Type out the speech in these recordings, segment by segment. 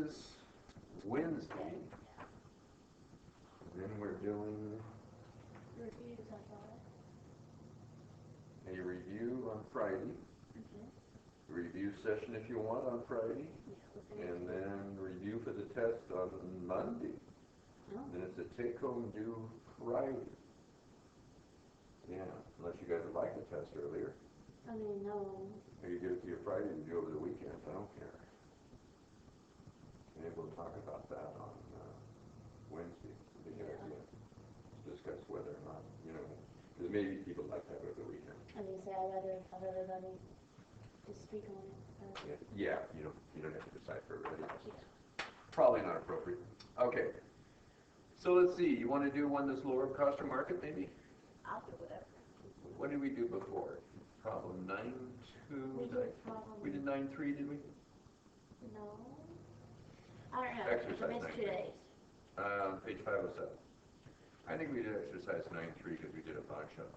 is Wednesday, and then we're doing Reviews, I thought. a review on Friday, review session if you want on Friday, and then review for the test on Monday. Then it's a take-home due Friday. Yeah, unless you guys would like the test earlier. I mean, no. Or you give it to your Friday and do over the weekend. I don't care. And we'll talk about that on Wednesday. It'd be a good idea to discuss whether or not, because maybe people like that over the weekend. I was going to say, I'd rather have everybody just speak on it. Yeah, you don't have to decide for everybody else. Probably not appropriate. Okay. So let's see. You want to do one that's lower of cost or market, maybe? I'll do whatever. What did we do before? Problem 9.2? We did 9.3, did we? No. I don't know. Exercise I missed 2 days. Page 507. I think we did exercise 9.3 because we did a bunch of them.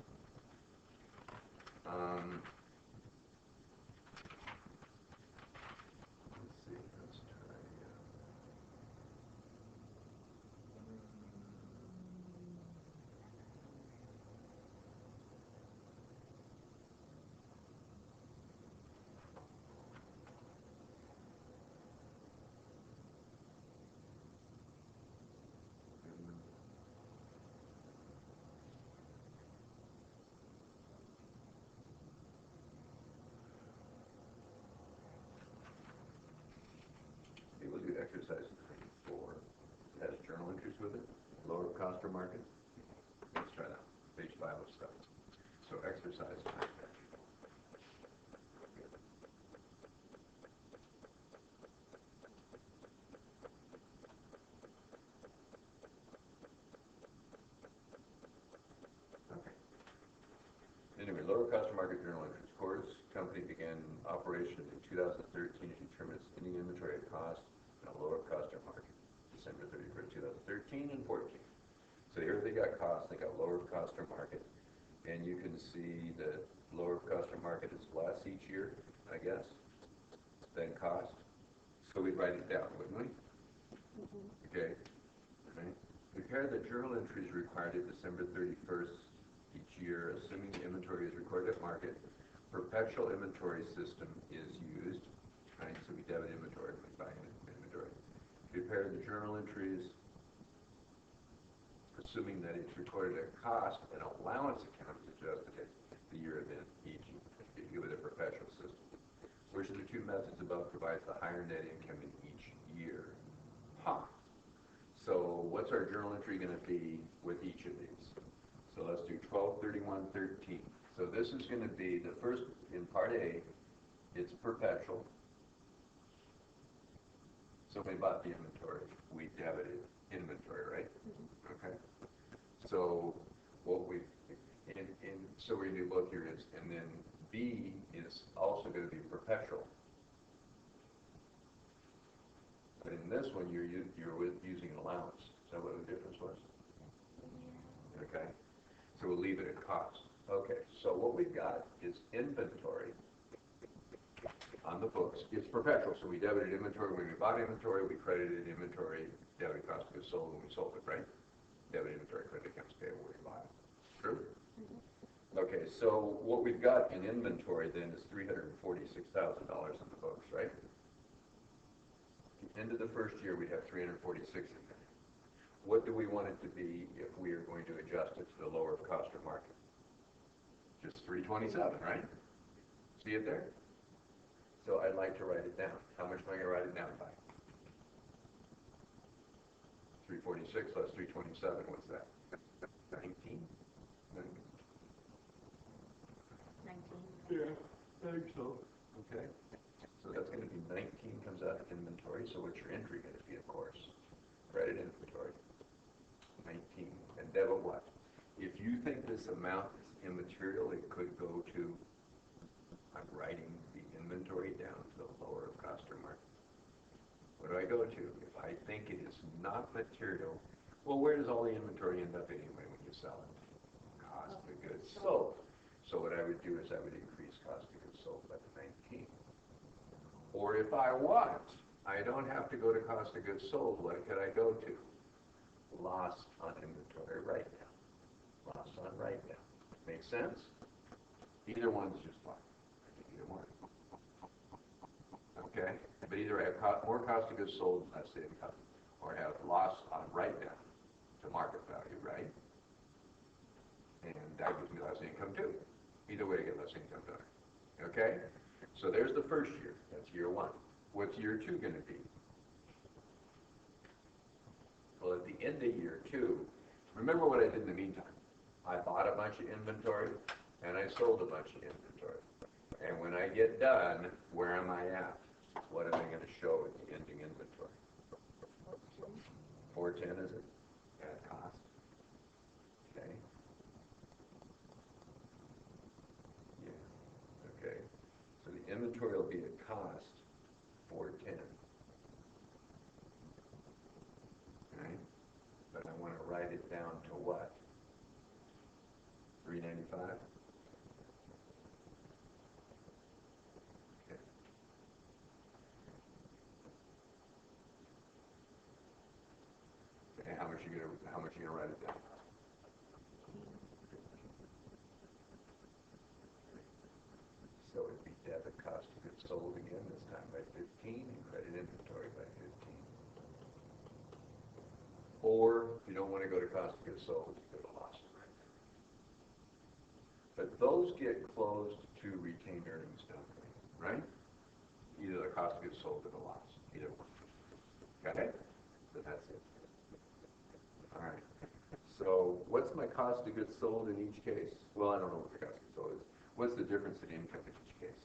Let's see. Let's try. We'll do exercise 4. It has journal entries with it. Lower of cost or market. Let's try that. Page 507. So exercise 9. Okay. Anyway, lower cost or market journal entries. Coors Company began operation in 2013 to determine its ending inventory at cost and a lower cost or market. December 31st, 2013 and 14. So here they got cost, they got lower cost or market, and you can see that lower cost or market is less each year, I guess, than cost. So we'd write it down, wouldn't we? Okay. Right. Prepare the journal entries required at December 31st each year, assuming the inventory is recorded at market. Perpetual inventory system is used, right? So we debit inventory when we buy inventory. Prepare the journal entries, assuming that it's recorded at cost, and allowance account is adjusted at the year event each year with a perpetual system. Which of the two methods above provides the higher net income in each year? So what's our journal entry going to be with each of these? So let's do 12/31/13. So this is going to be the first in part A. It's perpetual. So we bought the inventory. We debited inventory, right? Okay. So what we so we do both here is, and then B is also going to be perpetual. But in this one, you're using an allowance. Is that what the difference was? Okay. So we'll leave it at cost. Okay. So what we've got is inventory on the books. It's perpetual. So we debited inventory when we bought inventory. We credited inventory, debited cost of goods sold when we sold it, right? Debit inventory, credit accounts payable when we buy it. True? Okay. So what we've got in inventory then is $346,000 in the books, right? End of the first year, we'd have 346 in there. What do we want it to be if we are going to adjust it to the lower of cost or market? Just 327, right? See it there? So I'd like to write it down. How much am I going to write it down by? 346 plus 327, what's that? 19? 19. Yeah, I think so. Okay. So that's going to be 19 comes out of inventory. So what's your entry going to be, of course? Credit inventory. 19. And debit what? If you think this amount is immaterial, it could go to, I'm writing the inventory down to the lower of cost or market. What do I go to? If I think it is not material, well, where does all the inventory end up anyway when you sell it? Cost of goods sold. So what I would do is I would increase cost of goods sold by the 19. Or if I want, I don't have to go to cost of goods sold. What could I go to? Loss on inventory write-down. Loss on write-down. Make sense? Either one's just fine. Either one. Okay? But either I have more cost of goods sold, less income, or have loss on write-down to market value, right? And that gives me less income too. Either way, I get less income, don't I? Okay? So there's the first year. That's year one. What's year two going to be? Well, at the end of year two, remember what I did in the meantime. I bought a bunch of inventory, and I sold a bunch of inventory. And when I get done, where am I at? What am I going to show at the ending inventory? 410, is it? At cost. Okay. Yeah. Okay. So the inventory will be at cost 410. Right? But I want to write it down to what? 395? Okay. Okay, how much you gonna write it down? So it'd be debit cost of goods sold again, this time by 15, and credit inventory by 15. Or if you don't want to go to cost of goods sold, you go to loss. But those get closed to retained earnings, don't they? Right? Either the cost of goods sold or the loss. Either one. Okay? So that's it. All right. So what's my cost of goods sold in each case? Well, I don't know what the cost of goods sold is. What's the difference in income in each case?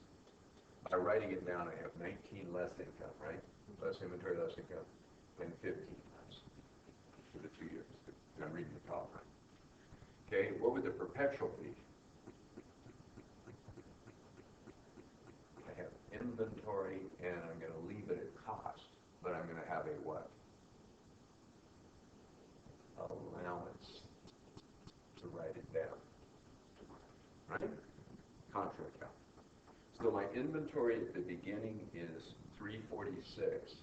By writing it down, I have 19 less income, right? Less inventory, less income, and 15 less for the 2 years. I'm reading the top line. Okay, what would the perpetual be? I have inventory, and I'm going to leave it at cost, but I'm going to have a what? Allowance to write it down. Right? Contra account. So my inventory at the beginning is 346,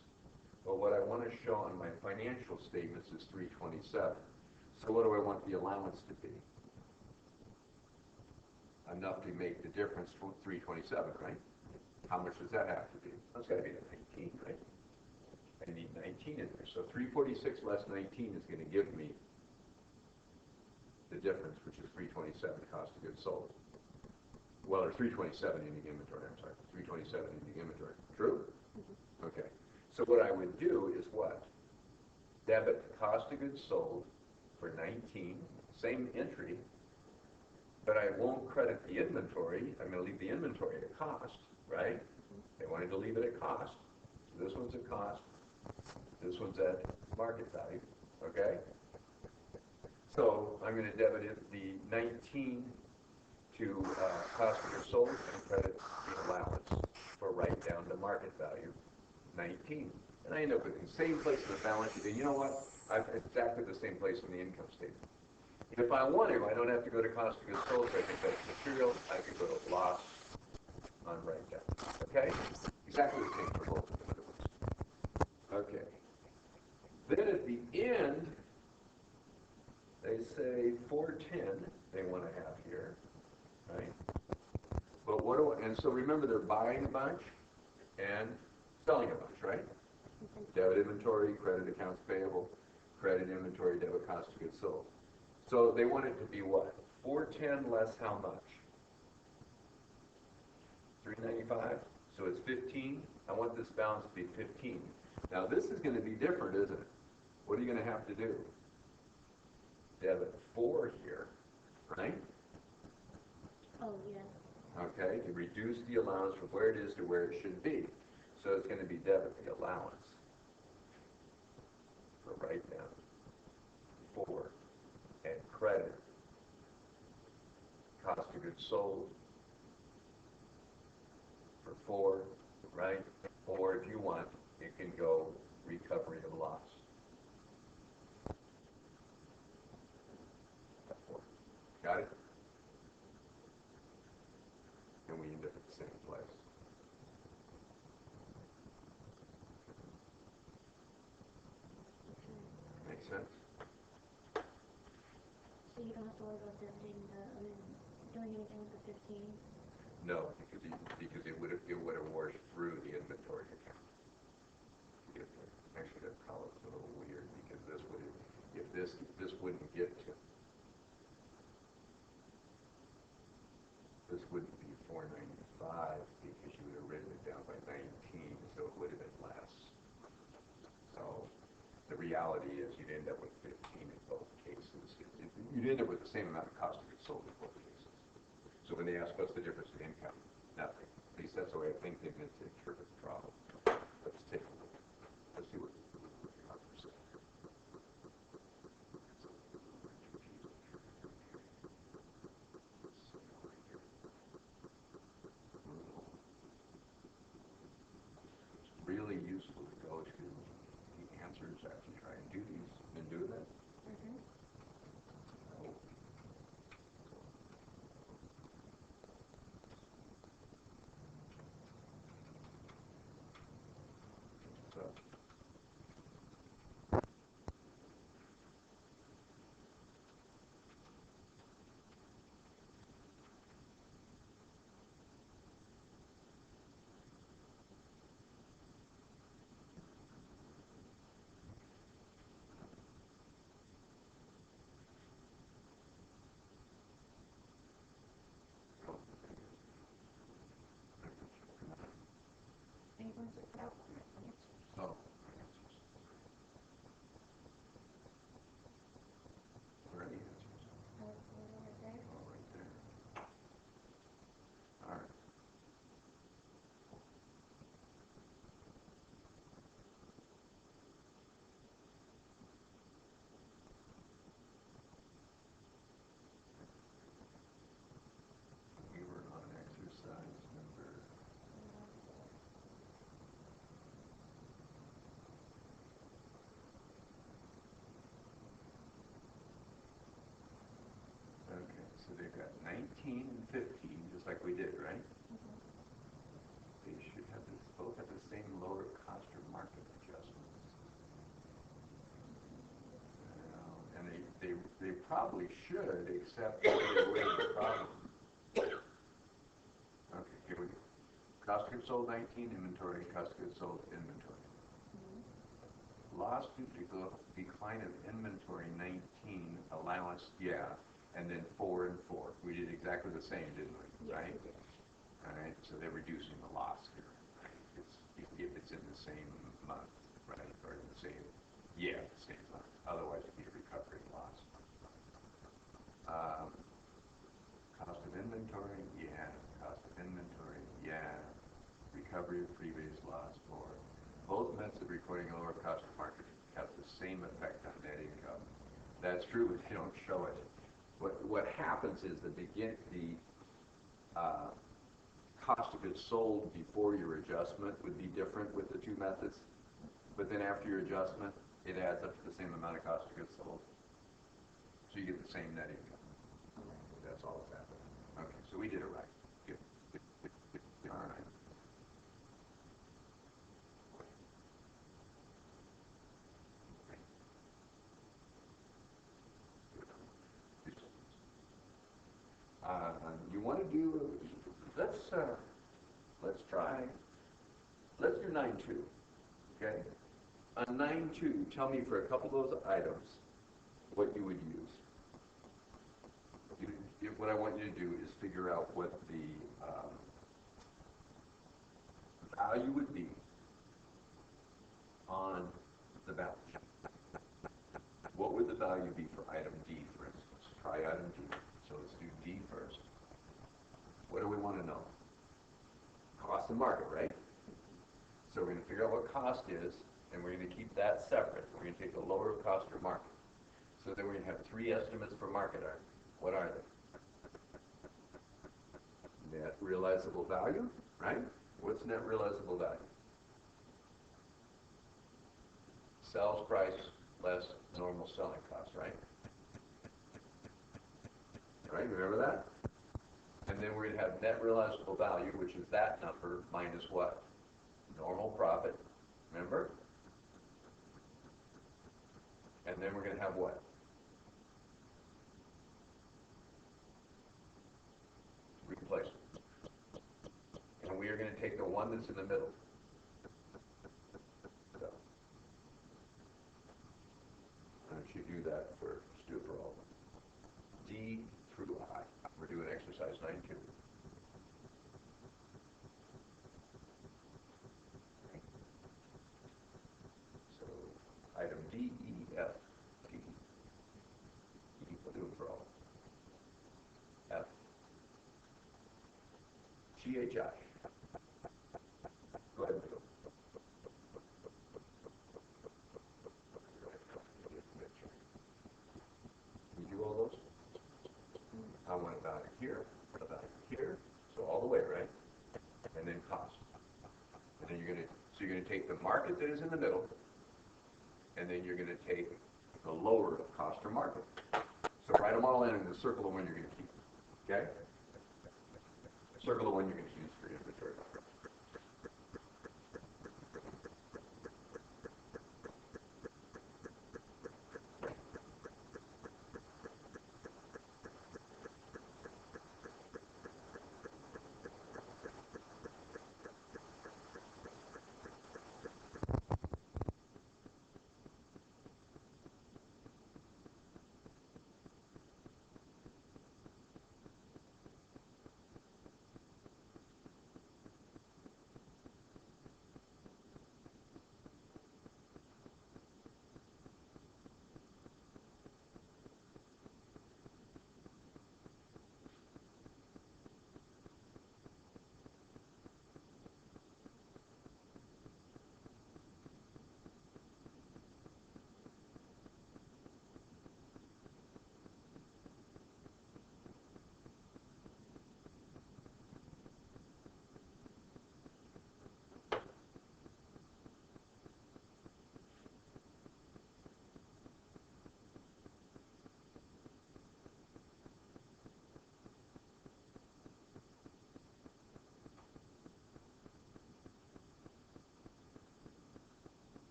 but what I want to show on my financial statements is 327. So what do I want the allowance to be? Enough to make the difference from 327, right? How much does that have to be? That's got to be the 19, right? I need 19 in there. So 346 less 19 is going to give me the difference, which is 327 cost of goods sold. Well, or 327 ending inventory, I'm sorry. 327 ending inventory. True? Okay. So what I would do is what? Debit the cost of goods sold for 19, same entry, but I won't credit the inventory. I'm going to leave the inventory at cost, right? They wanted to leave it at cost. So this one's at cost. This one's at market value, okay? So I'm going to debit it the 19 to cost of goods sold and credit the allowance for write down to market value, 19. And I end up with the same place in the balance sheet. And you know what? I've exactly the same place in the income statement. If I want to, I don't have to go to cost of goods sold. I can go to material. I can go to loss on write down. Okay? Exactly the same for both of them. Okay. Then at the end, they say 410 they want to have here, right? But what do I, and so remember they're buying a bunch and selling a bunch, right? Debit inventory, credit accounts payable, credit inventory, debit cost of goods sold. So they want it to be what? 410 less how much? 395. So it's 15. I want this balance to be 15. Now this is going to be different, isn't it? What are you going to have to do? Debit 4 here, right? Oh, yeah. Okay, to reduce the allowance from where it is to where it should be. So it's going to be debit the allowance for write down 4 and credit cost of goods sold for 4, right? Or if you want, it can go recovery of loss. 4. Got it? And we end up at the same place. sense? So you don't have to worry about doing anything with the 15? No, because it would have washed through the inventory account. Actually, that column's a little weird because this wouldn't get to, this wouldn't be 495 because you would have written it down by 19, so it would have been less. So the reality is you'd end up with 15 in both cases. You'd end up with the same amount of cost of goods sold in both cases. So when they ask what's the difference in income, nothing. At least that's the way I think they meant to interpret the problem. Let's take a look. Let's see what others say. It's really useful to go to the answers after you try and do these. Been doing that? Mm-hmm. Oh. So. Are you going to put out answers? Oh. Where are the answers? Right there. Oh, right there. All right. We were on exercise number. Okay, so they've got 19 and 15, just like we did, right? Mm-hmm. They should have this, both have the same lower cost or market adjustments. And they probably should, except for the problem. Okay, here we go. Cost of goods sold 19, inventory, cost of goods sold, inventory. Mm-hmm. Loss due to decline of inventory 19, allowance, yeah, and then 4 and 4. We did exactly the same, didn't we? Yes, right? we did. All right, so they're reducing the loss here. Right? If it's in the same month, right, or in the same, yeah, same month. Otherwise, it'd be a recovery loss. Cost of inventory, yeah. Cost of inventory, yeah. Recovery of previous loss, 4. Both methods of recording a lower cost of market have the same effect on net income. That's true, but they don't show it. What happens is the cost of goods sold before your adjustment would be different with the two methods, but then after your adjustment, it adds up to the same amount of cost of goods sold. So you get the same net income. That's all that's happening. Okay, so we did it right. Good. All right. You want to do? Let's try. Let's do 9-2. Okay. On 9-2, tell me for a couple of those items what you would use. What I want you to do is figure out what the value would be on the balance sheet. What would the value be for item D, for instance? Try item D. So let's do D first. What do we want to know? Cost and market, right? So we're going to figure out what cost is, and we're going to keep that separate. We're going to take the lower of cost or market. So then we're going to have 3 estimates for market. What are they? Net realizable value, right? What's net realizable value? Sales price less normal selling cost, right? Right, remember that? And then we're going to have net realizable value, which is that number minus what? Normal profit, remember? And And then we're going to have what? Replacement. And we are going to take the one that's in the middle. So, why don't you do that for, let's do it for all of them. D through I. We're doing exercise 9-2. So, item D, E, F, G. E, we'll do it for all. F, G, H, I. Go ahead and do it. You do all those? I want a value here, a value here, so all the way, right? And then cost. And then you're going to take the market that is in the middle, and then you're going to take the lower of cost or market. So write them all in and circle the one you're going to keep. Okay? Circle the one you're going to use for your inventory.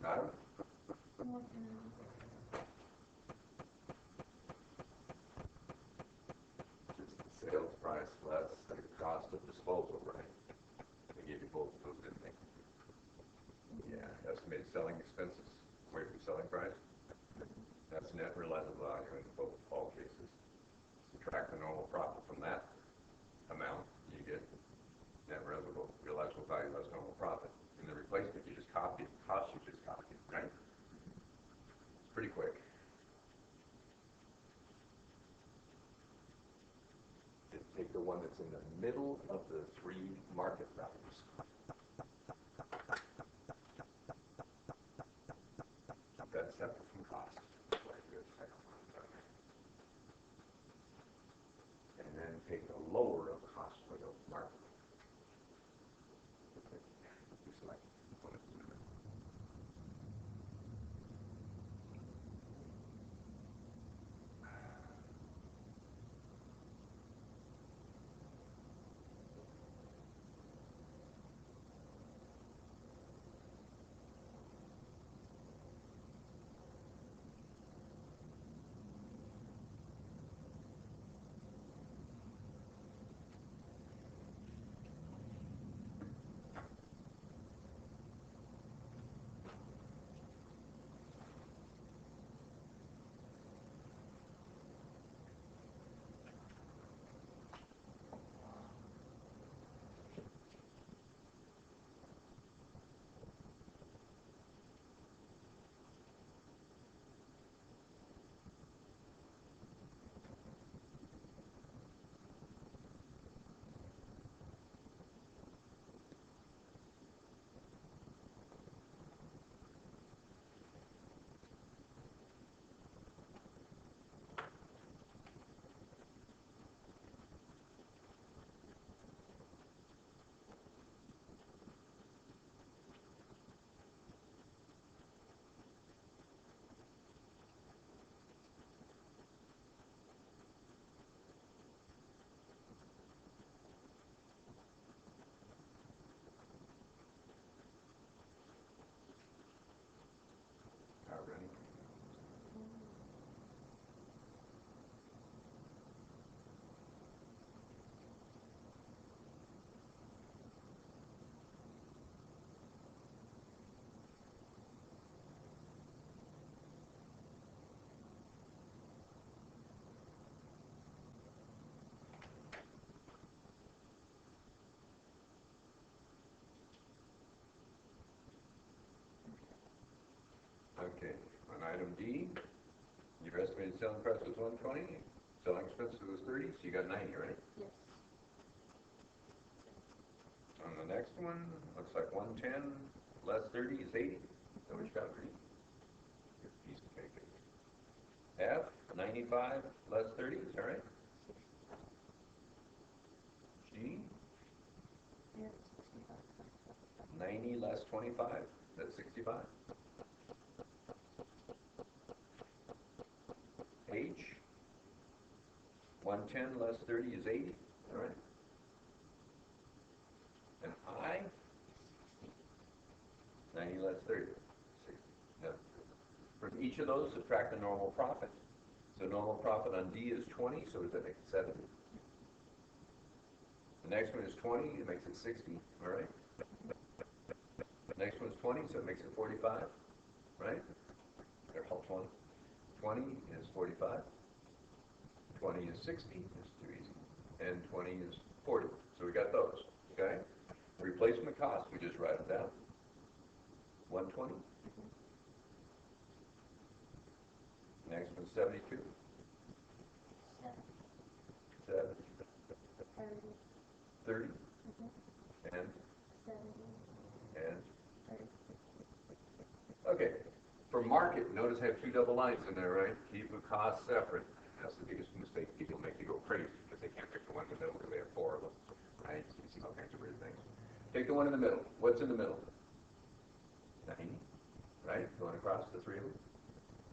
Got it? I'm working on it. Just the sales price less the cost of disposal, right? They gave you both of those, didn't they? Yeah, estimated selling expenses, weighted selling price. That's net realizable value in both all cases. Subtract the normal profit from that amount, you get net realizable value less normal profit. In the replacement, you just copy cost, you just copy, right? It's pretty quick. Just take the one that's in the middle of the three market values. Keep that separate from cost. And then take the lower of cost for the market. You select one that's in the middle. Okay, on item D, your estimated selling price was 120, selling expenses was 30, so you got 90, right? Yes. On the next one, looks like 110 less 30 is 80. So what you got, Reed? Your piece of cake. F, 95 less 30, is that right? G, Yeah, 65. 90 less 25, that's 65. H, 110 less 30 is 80, all right? And I, 90 less 30, 60. No. From each of those, subtract the normal profit. So normal profit on D is 20, so does that make it 70? The next one is 20, it makes it 60, all right? The next one is 20, so it makes it 45, right? They're all 20. 20 is 45. 20 is 60, it's too easy. And 20 is 40. So we got those, okay? Replacement cost, we just write it down. 120. Next one's 72. 7. 30. 30. And 70. and 30. okay. For market, notice I have two double lines in there, right? Keep the costs separate. That's the biggest mistake people make. They go crazy because they can't pick the one in the middle because they have four of them, right? So you see all kinds of weird things. Take the one in the middle. What's in the middle? 90, right? Going across the three of them.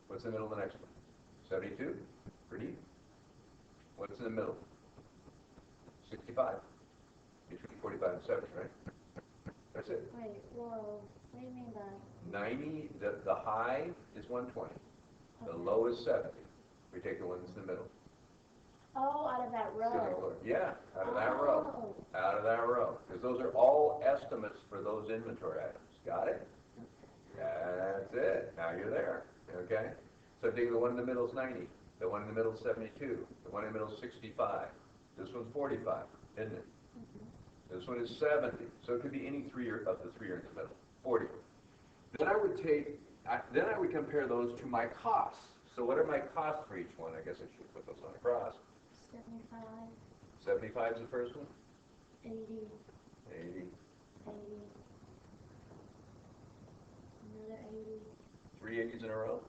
What's in the middle of the next one? 72. Pretty. What's in the middle? 65. Between 45 and 70, right? That's it. Wait, whoa. What do you mean by? 90, the high is 120. The Okay. low is 70. We take the ones in the middle. Oh, out of that row. Yeah, out of that row. Out of that row. Because those are all estimates for those inventory items. Got it? That's it. Now you're there. Okay? So take the one in the middle is 90. The one in the middle is 72. The one in the middle is 65. This one's 45, isn't it? This one is 70. So it could be any three of the three are in the middle. 40. Then I would compare those to my costs. So what are my costs for each one? I guess I should put those on a cross. 75. 75 is the first one. 80. 80. 80. Another 80. 3 80s in a row.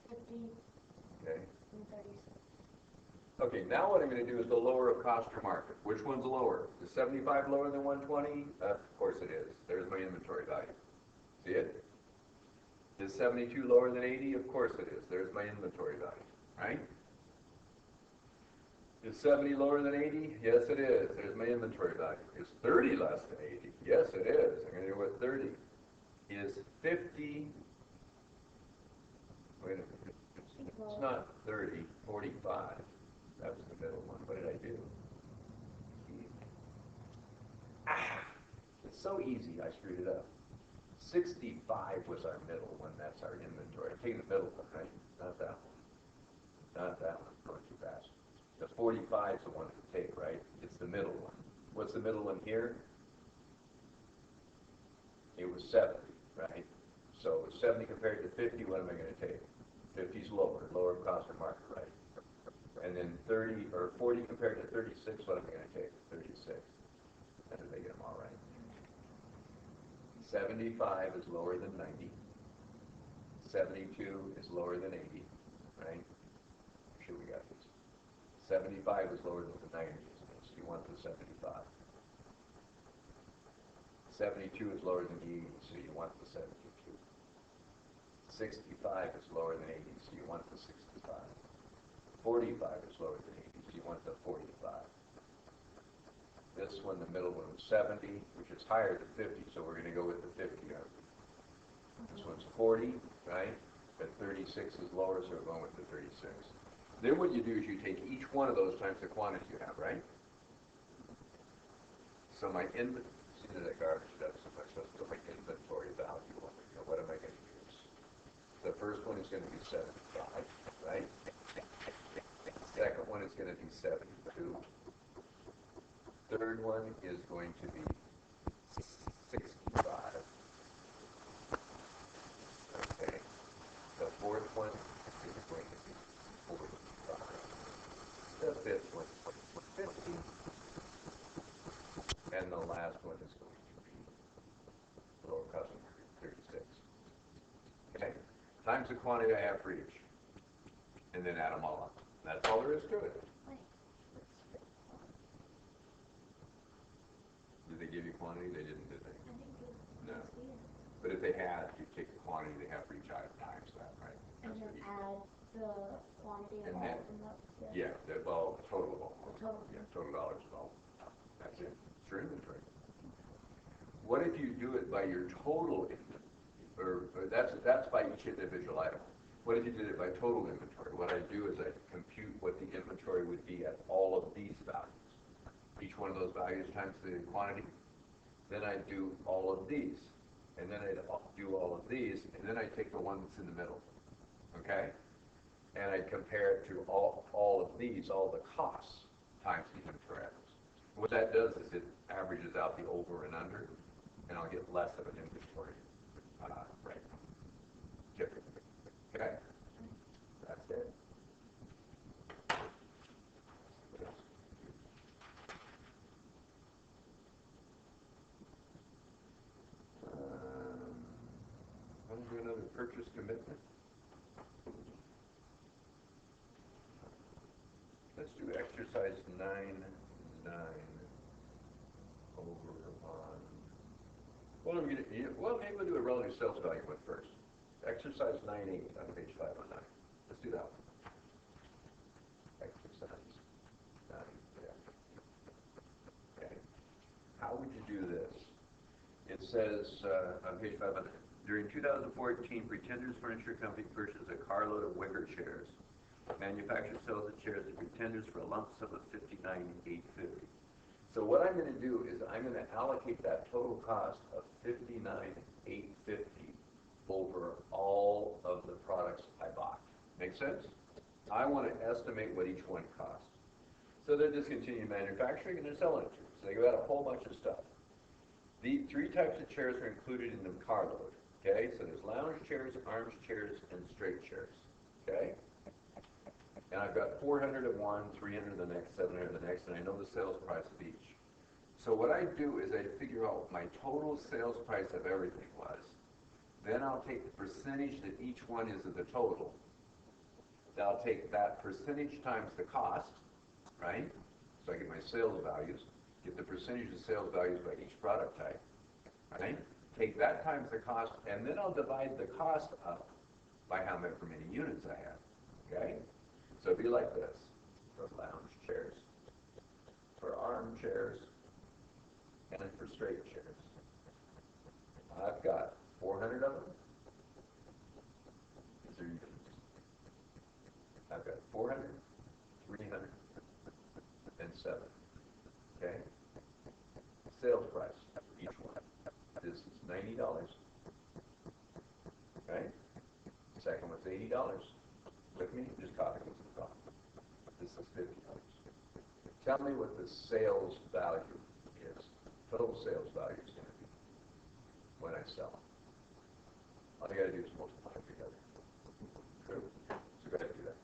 50. Okay. And 36. Okay, now what I'm going to do is the lower of cost or market. Which one's lower? Is 75 lower than 120? Of course it is. There's my inventory value. See it? Is 72 lower than 80? Of course it is. There's my inventory value, right? Is 70 lower than 80? Yes, it is. There's my inventory value. Is 30 less than 80? Yes, it is. I'm going to go with 30. Is 50... Wait a minute. It's not 30, 45. That was the middle one. What did I do? It's so easy, I screwed it up. 65 was our middle one. That's our inventory. I'm taking the middle one, right? Not that one. Not that one. I'm going too fast. The 45 is the one to take, right? It's the middle one. What's the middle one here? It was 70, right? So 70 compared to 50, what am I going to take? 50 is lower cost or market, right? And then 30 or 40 compared to 36, what am I going to take? 36. And then they get them all right. 75 is lower than 90. 72 is lower than 80, right? I'm sure we got this. 75 is lower than the 90, so you want the 75. 72 is lower than the 80, so you want the 72. 65 is lower than 80, so you want the 65. 45 is lower than 80, so you want the 45. This one, the middle one, was 70, which is higher than 50, so we're going to go with the 50. This one's 40, right? But 36 is lower, so we're going with the 36. Then what you do is you take each one of those times the quantity you have, right? So my inventory, see that I garbaged it up so much, let's put my inventory value on it. What am I going to use? The first one is going to be 75, right? Second one is going to be 72. Third one is going to be 65. the last one is going to be lower cost of market, 36. Okay? Times the quantity I have for each. And then add them all up. That's all there is to it. Wait, Did they give you quantity? They didn't, did they? I think it No. must be it. But if they had, you take the quantity they have for each item times that, right? And then add the quantity of And all then- of them up together. Yeah, well, total of all. Total. Yeah, total dollars of all. That's it. It's your inventory. What if you do it by your total inventory? Or that's by each individual item. What if you did it by total inventory? What I do is I compute what the inventory would be at all of these values. Each one of those values times the quantity. Then I do all of these. And then I do all of these, and then I take the one that's in the middle. Okay? And I compare it to all of these, all the costs times the inventory items. What that does is it averages out the over and under, and I'll get less of an inventory rate, typically. Okay? That's it. Want to do another purchase commitment? Let's do exercise 9-9 over on. Well, maybe we'll do a relative sales value one first. Exercise 9-8 on page 509. Let's do that one. Exercise 9. Yeah. Okay. How would you do this? It says on page 500, during 2014, Pretenders Furniture Company purchased a carload of wicker chairs. Manufacturer sells the chairs to Pretenders for a lump sum of $59,850. So what I'm going to do is I'm going to allocate that total cost of $59,850 over all of the products I bought. Make sense? I want to estimate what each one costs. So they're discontinuing manufacturing and they're selling it to me. So they got a whole bunch of stuff. The 3 types of chairs are included in the carload. Okay, so there's lounge chairs, arms chairs, and straight chairs. Okay? And I've got 400 of one, 300 of the next, 700 of the next, and I know the sales price of each. So what I do is I figure out what my total sales price of everything was. Then I'll take the percentage that each one is of the total. Then I'll take that percentage times the cost, right? So I get my sales values, get the percentage of sales values by each product type, right? Take that times the cost, and then I'll divide the cost up by how many units I have, okay? So it'd be like this, for lounge chairs, for armchairs, and for straight chairs. I've got 400 of them. These are units. I've got 400, 300, and 7. Okay? Sales price for each one. This is $90. Okay? Second one's $80. With me? Just copy what's in the top. This is $50. Tell me what the sales value is. Total sales value is going to be when I sell them. All you got to do is multiply them together. True? So go ahead and do that.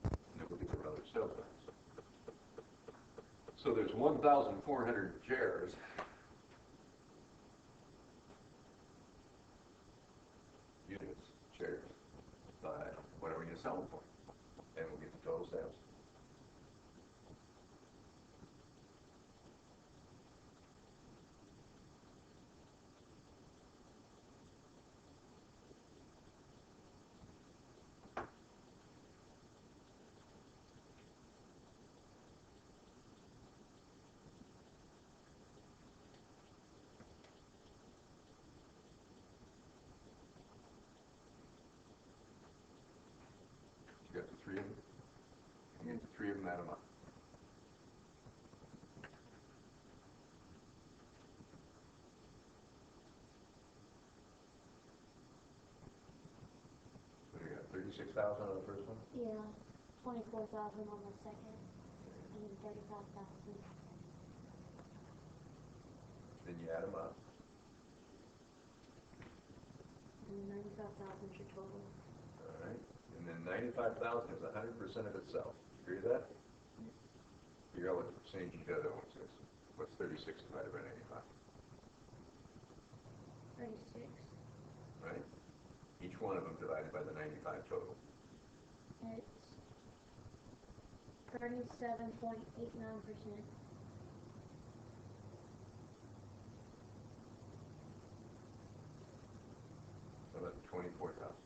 And then we'll get the relative sales values. So there's 1,400 chairs. Units, chairs. But what are we going to sell them for? And we'll get the total sales. You got the 3 of them? You get the 3 of them, add them up. What do you got, 36,000 on the first one? Yeah, 24,000 on the second, and then 35,000. Then you add them up. And 95,000 is your total. All right. And then 95,000 is 100% of itself. You agree with that? figure out what the percentage each other one is. What's 36 divided by 95? 36. Right? Each one of them divided by the 95 total. It's 37.89%. So that's 24,000.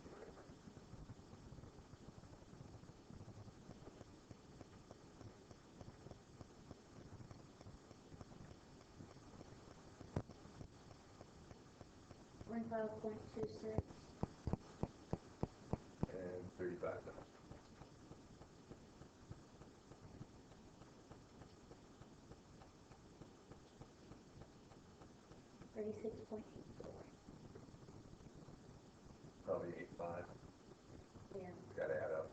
$25.26. And 35,000. $36.84. Probably 85. Yeah. Got to add up.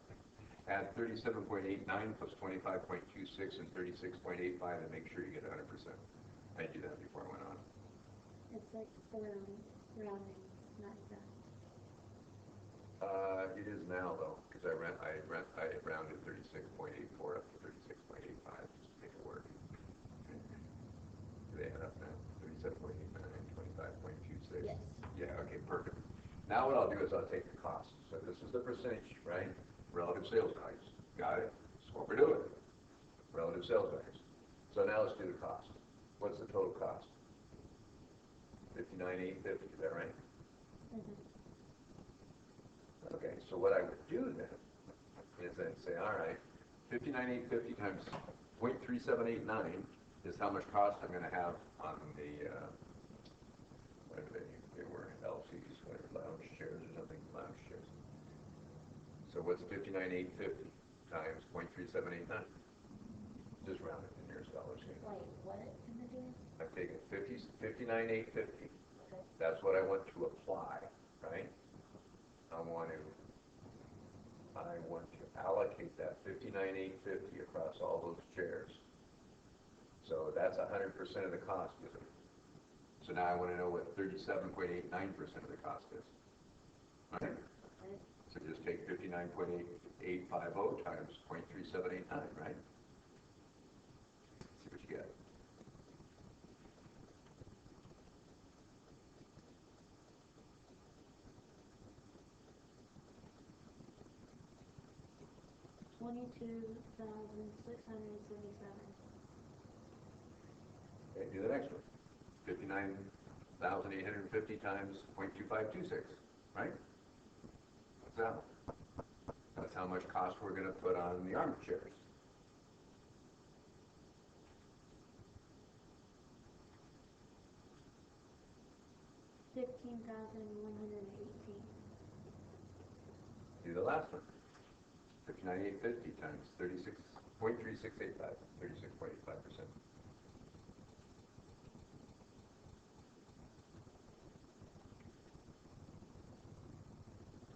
Add 37.89 plus 25.26 and 36.85 and make sure you get 100%. I do that before I went on. It's like rounding, not exact. It is now though, because I rounded 36.84 up to 36.85 just to make it work. Do they add up now? 37.89, 25.26. Yes. Yeah. Okay. Perfect. Now what I'll do is I'll take the cost. So this is the percentage, right? Relative sales values. Got it? That's what we're doing. Relative sales values. So now let's do the cost. What's the total cost? 59,850. Is that right? Mm-hmm. Okay. So what I would do then is I'd say, all right, 59,850 times 0.3789 is how much cost I'm going to have on the whatever they were, LCs, whatever, lounge chairs or something, lounge chairs. So what's 59,850 times 0.3789? Just round it to nearest dollars here. Wait, what am I doing? I've taken 59,850. Okay. That's what I want to apply, right? I want to allocate that 59,850 across all those chairs. So that's 100% of the cost, isn't it? So now I want to know what 37.89% of the cost is. Right? Okay. So just take 59.850 times 0.3789, right? See what you get. $22,677. Okay, do the next one. 59,850 times 0.2526, right? What's that? That's how much cost we're going to put on the armchairs. $15,118. Do the last one. 59,850 times 36.3685, 36.85%.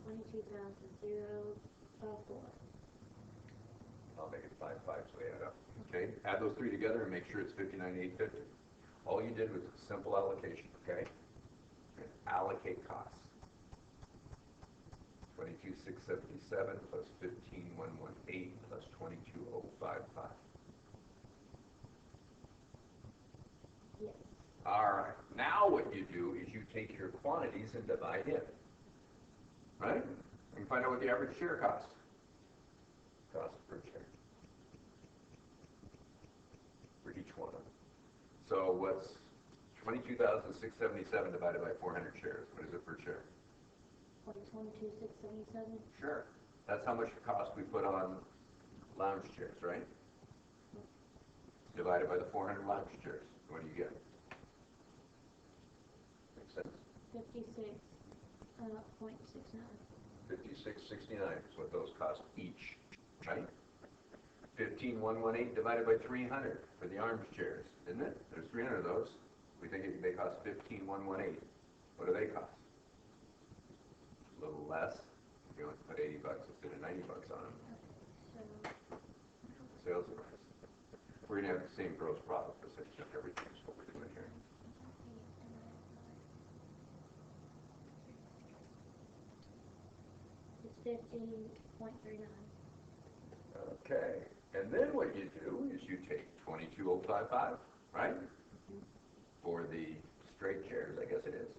$22,054. I'll make it 5.5 so they add up. Okay, add those three together and make sure it's 59,850. All you did was a simple allocation, okay? And allocate costs. 22,677 plus 15,118 plus 22,055. Yes. All right. Now what you do is you take your quantities and divide it. Right? And find out what the average chair costs. Cost per chair. For each one of them. So what's 22,677 divided by 400 shares? What is it per share? 22,677. Sure. That's how much it costs we put on lounge chairs, right? Divided by the 400 lounge chairs. What do you get? Makes sense? 56.69. 56.69 is what those cost each, right? 15,118 divided by 300 for the arms chairs, isn't it? There's 300 of those. We think they cost 15,118. What do they cost? A little less. You only put $80 instead of $90 on them. So, Sales price. We're gonna have the same gross profit percentage of everything. Is what we're doing here. it's 15.39. Okay. And then what you do is you take 22,055, right? For the straight shares, I guess it is.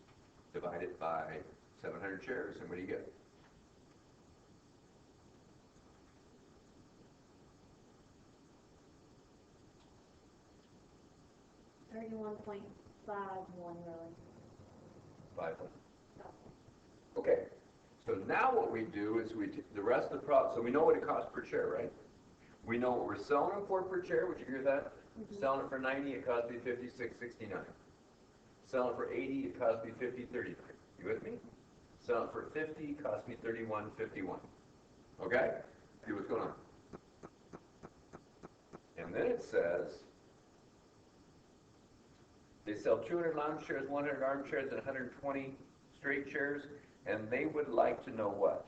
Divide it by 700 shares, and what do you get? 31.51 really. 500. Okay. So now what we do is we take the rest of the product. So we know what it costs per share, right? We know what we're selling them for per share. Would you agree with that? Selling it for 90, it costs me 56.69. Selling for 80, it costs me 50.39. You with me? Selling for 50, it costs me 31.51. Okay? See what's going on. And then it says they sell 200 lounge shares, 100 armchairs, and 120 straight shares, and they would like to know what?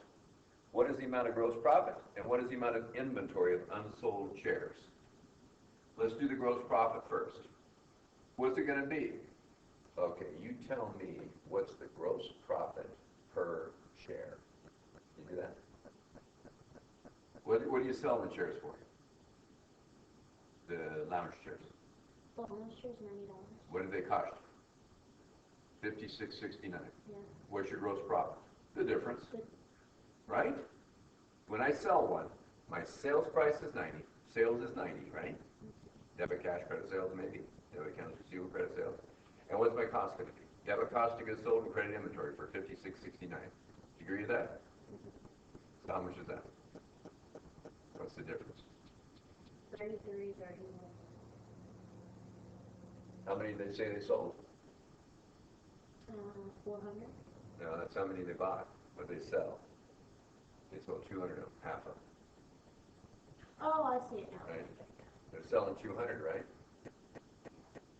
What is the amount of gross profit, and what is the amount of inventory of unsold shares? Let's do the gross profit first. What's it going to be? Okay, you tell me what's the gross profit per share. You do that? What do you sell the shares for? The lounge chairs. Well, lounge chairs, $90. What do they cost? $56.69. Yeah. What's your gross profit? The difference. Good. Right? When I sell one, my sales price is 90. Sales is 90, right? Debit cash credit sales maybe. Debit accounts receivable credit sales. And what's my cost going to be? Debit cost to goods sold and credit inventory for $56.69. Do you agree with that? So how much is that? What's the difference? 33.31. How many did they say they sold? 400. No, that's how many they bought. What they sell. They sold 200 of them, half of them. Oh, I see it now. Right? They're selling 200, right?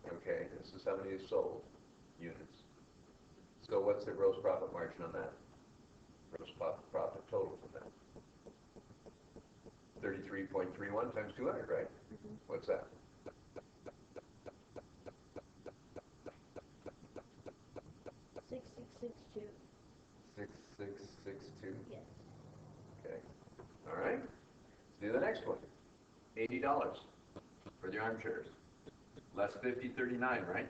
Okay, this is how many they sold units. So what's the gross profit margin on that? Gross profit total from that? 33.31 times 200, right? What's that? 6662. 6662. Yes. Okay. All right. Let's do the next one. $80 for the armchairs. Less 50.39, right?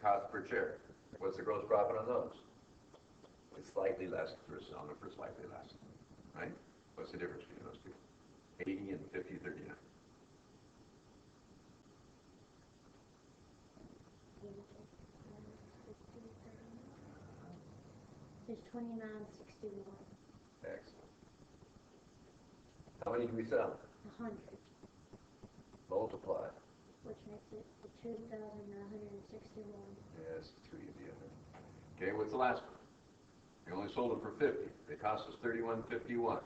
Cost per chair. What's the gross profit on those? It's slightly less for selling them for slightly less, right? What's the difference between those two? 80 and 50.39. It's 29.61. Excellent. How many do we sell? 100, Multiply. which makes it 2,961. Yes, it's too easy, isn't it? Okay, what's the last one? We only sold them for 50. They cost us 31.51. A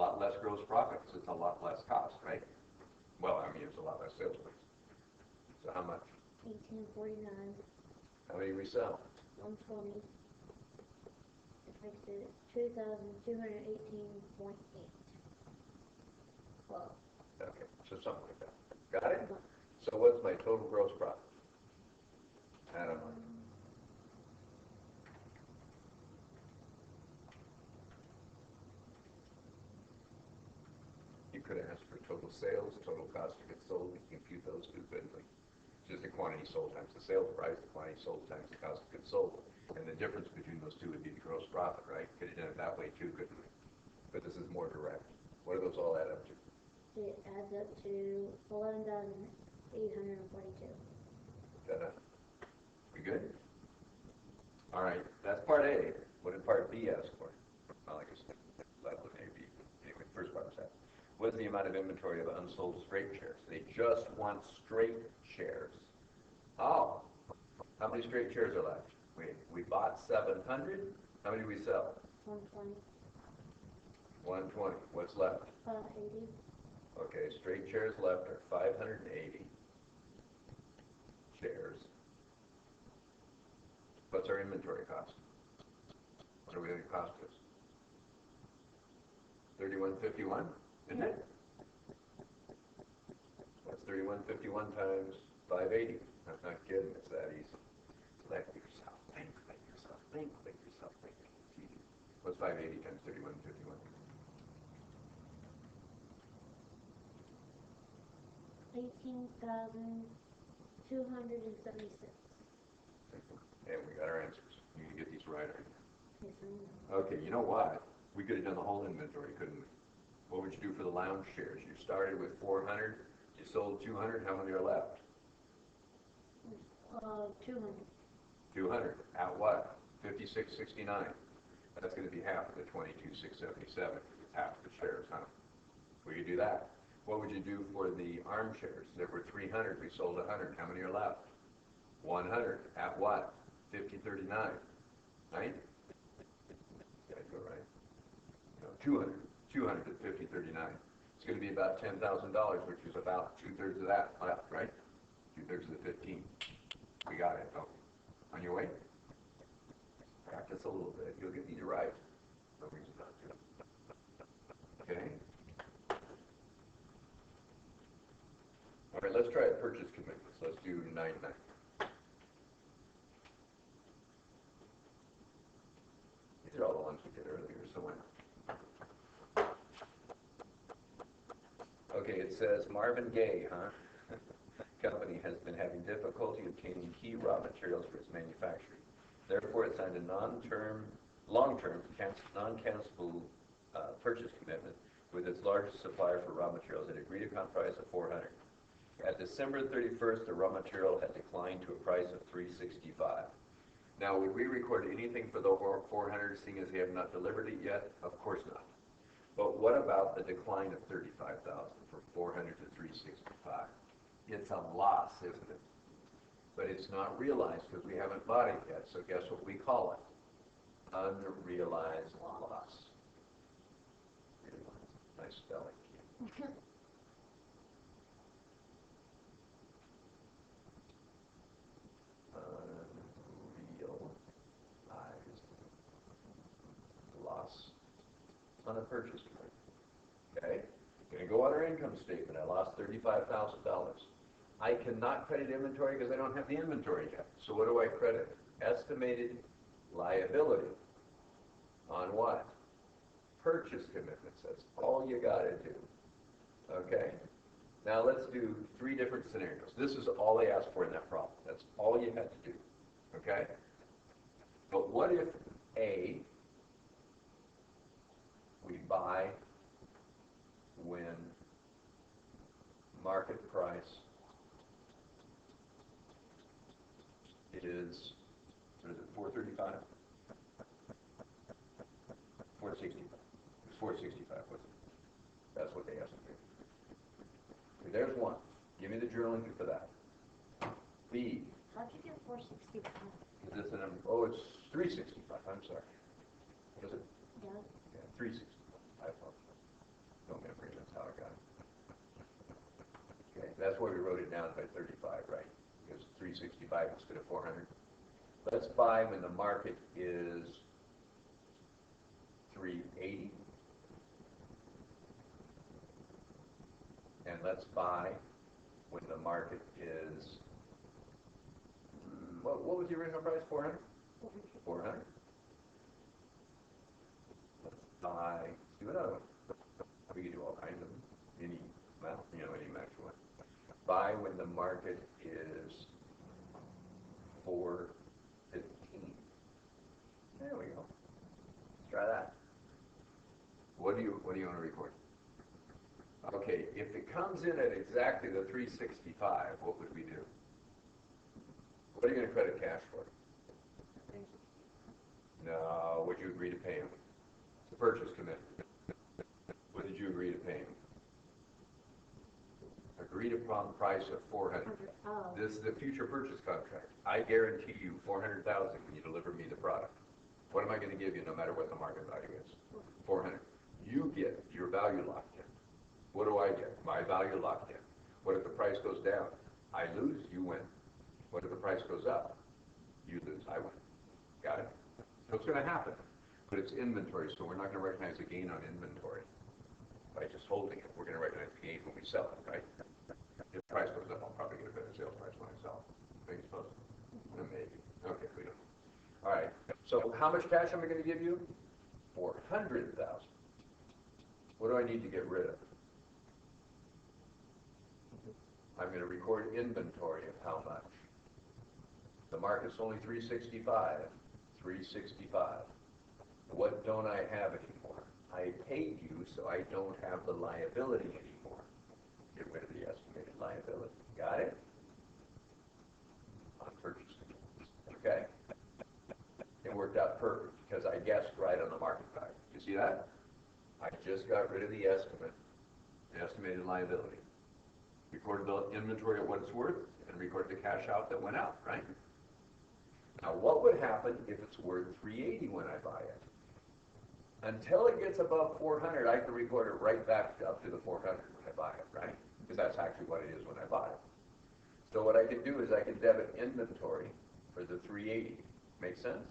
lot less gross profit, so it's a lot less cost, right? Well, I mean, it's a lot less sales price. So how much? 18.49. How many we sell? 120. It makes it 2,218.8. Well, Okay, so something like that. Got it? So what's my total gross profit? I don't know. You could ask for total sales, total cost of goods sold. You can compute those two, couldn't we? Just the quantity sold times the sales price, the quantity sold times the cost of goods sold. And the difference between those two would be the gross profit, right? Could have done it that way too, couldn't we? But this is more direct. What do those all add up to? it adds up to 11,842. That we good? All right, that's part A. What did part B ask for? Well, I guess that was A, B. Anyway, first part was that. What is the amount of inventory of unsold straight shares? They just want straight shares. Oh, how many straight shares are left? We bought 700. How many did we sell? 120. 120. What's left? 80. Okay, straight shares left are 580 shares. What's our inventory cost? What are we going to cost us? 31.51, isn't it? That's 31.51 times 580. I'm not kidding. It's that easy. Let yourself think. Let yourself think. Let yourself think. It's easy. What's 580 times 31.51? $18,276. And we got our answers. You can get these right, aren't you? Yes, I know. Okay, you know what? We could have done the whole inventory, couldn't we? What would you do for the lounge shares? You started with 400, you sold 200, how many are left? 200. 200, at what? 56.69. That's going to be half of the 22,677. Half the shares, huh? We could do that. What would you do for the ARM shares? There were 300, we sold 100. How many are left? 100, at what? 50.39, right? Gotta go right. No, 200 at 50.39. It's going to be about $10,000, which is about 2/3 of that left, right? 2/3 of the 15. We got it. Okay. On your way? Practice a little bit. You'll get these right. No reason not to. Okay? All right, let's try purchase commitments. Let's do 99. These are all the ones we did earlier, so why not? Okay, it says Marvin Gaye, huh? Company has been having difficulty obtaining key raw materials for its manufacturing. Therefore, it signed a long-term, non-cancelable purchase commitment with its largest supplier for raw materials at agreed upon price of 400. At December 31st, the raw material had declined to a price of 365. Now, would we record anything for the 400, seeing as they have not delivered it yet? Of course not. But what about the decline of 35,000 from 400 to 365? It's a loss, isn't it? But it's not realized because we haven't bought it yet. So guess what we call it? Unrealized loss. Nice spelling. Unrealized loss on a purchase price. Okay? Going to go on our income statement. I lost $35,000. I cannot credit inventory because I don't have the inventory yet. So what do I credit? Estimated liability. On what? Purchase commitments. That's all you got to do. Okay? Now let's do 3 different scenarios. This is all they asked for in that problem. That's all you had to do. Okay? But what if A, we buy when market price is, what is it, 435? 465. It's 465, wasn't it? That's what they asked me. Okay, there's one. Give me the journal entry for that. B. How'd you get 465? Is this oh, it's 365. I'm sorry. Is it? Yeah. Yeah, 365. I apologize. No memory. That's how I got it. Okay, that's why we wrote it down by 35, right? Because 365 instead of 400. Let's buy when the market is 380. And let's buy when the market is, what was the original price, 400? 400. Let's buy, let's do another one. We can do all kinds of them. Any amount, any amount you want. Buy when the market is 415. There we go. Let's try that. What do you want to record? Okay, if it comes in at exactly the 365, what would we do? What are you going to credit cash for? No, would you agree to pay him? It's a purchase commitment. What did you agree to pay him? Agreed upon price of 400. Oh. This is the future purchase contract. I guarantee you 400,000 when you deliver me the product. What am I going to give you no matter what the market value is? 400. You get your value locked in. What do I get? My value locked in. What if the price goes down? I lose, you win. What if the price goes up? You lose, I win. Got it? So it's going to happen. But it's inventory, so we're not going to recognize a gain on inventory by just holding it. We're going to recognize the gain when we sell it, right? If the price goes up, I'll probably get a better sales price when I sell it. Think it's supposed to? Maybe. Okay, we don't. All right. So how much cash am I going to give you? 400,000. What do I need to get rid of? I'm going to record inventory of how much. The market's only 365. 365. What don't I have anymore? I paid you, so I don't have the liability anymore. Get rid of the estimated liability. Got it? On purchasing. Okay. It worked out perfect because I guessed right on the market value. You see that? I just got rid of the estimate, the estimated liability. Recorded the inventory at what it's worth and recorded the cash out that went out, right? Now what would happen if it's worth 380 when I buy it? Until it gets above 400, I can record it right back up to the 400 when I buy it, right? Because that's actually what it is when I buy it. So what I can do is I can debit inventory for the 380. Make sense?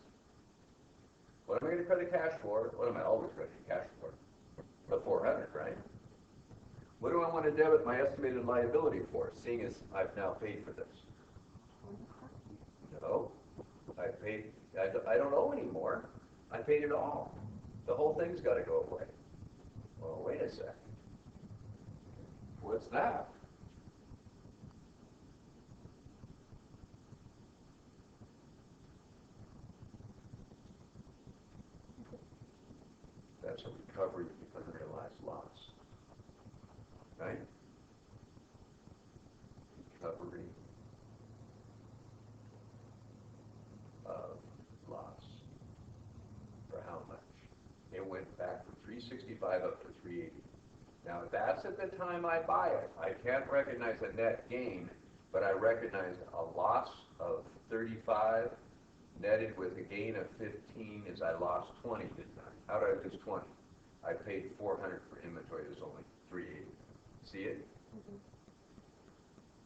What am I going to credit cash for? What am I always crediting cash for? The 400, right? What do I want to debit my estimated liability for, seeing as I've now paid for this? No, I paid. I don't owe anymore. I paid it all. The whole thing's got to go away. Well, wait a second. What's that? That's a recovery of unrealized loss, right? Recovery of loss. For how much? It went back from 365 up to 380. Now that's at the time I buy it. I can't recognize a net gain, but I recognize a loss of 35 netted with a gain of 15 is I lost 20, didn't I? How did I lose 20? I paid 400 for inventory. There's only 380. See it? Mm-hmm.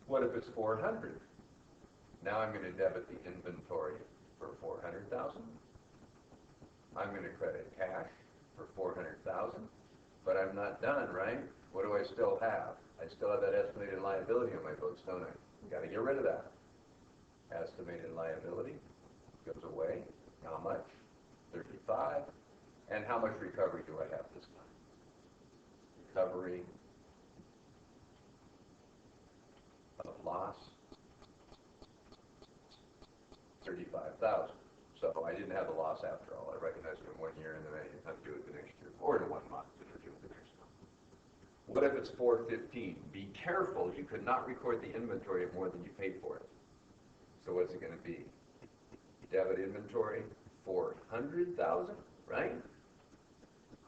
What if it's 400? Now I'm going to debit the inventory for 400,000. I'm going to credit cash for 400,000, but I'm not done, right? What do I still have? I still have that estimated liability on my books, don't I? Got to get rid of that. Estimated liability goes away. How much? 35. And how much recovery do I have this time? Recovery of loss, 35,000. So I didn't have the loss after all. I recognized it in 1 year, and then I didn't have to do it the next year, or in 1 month, and do it the next month. What if it's 415? Be careful. You could not record the inventory of more than you paid for it. So what's it going to be? Debit inventory, 400,000, right?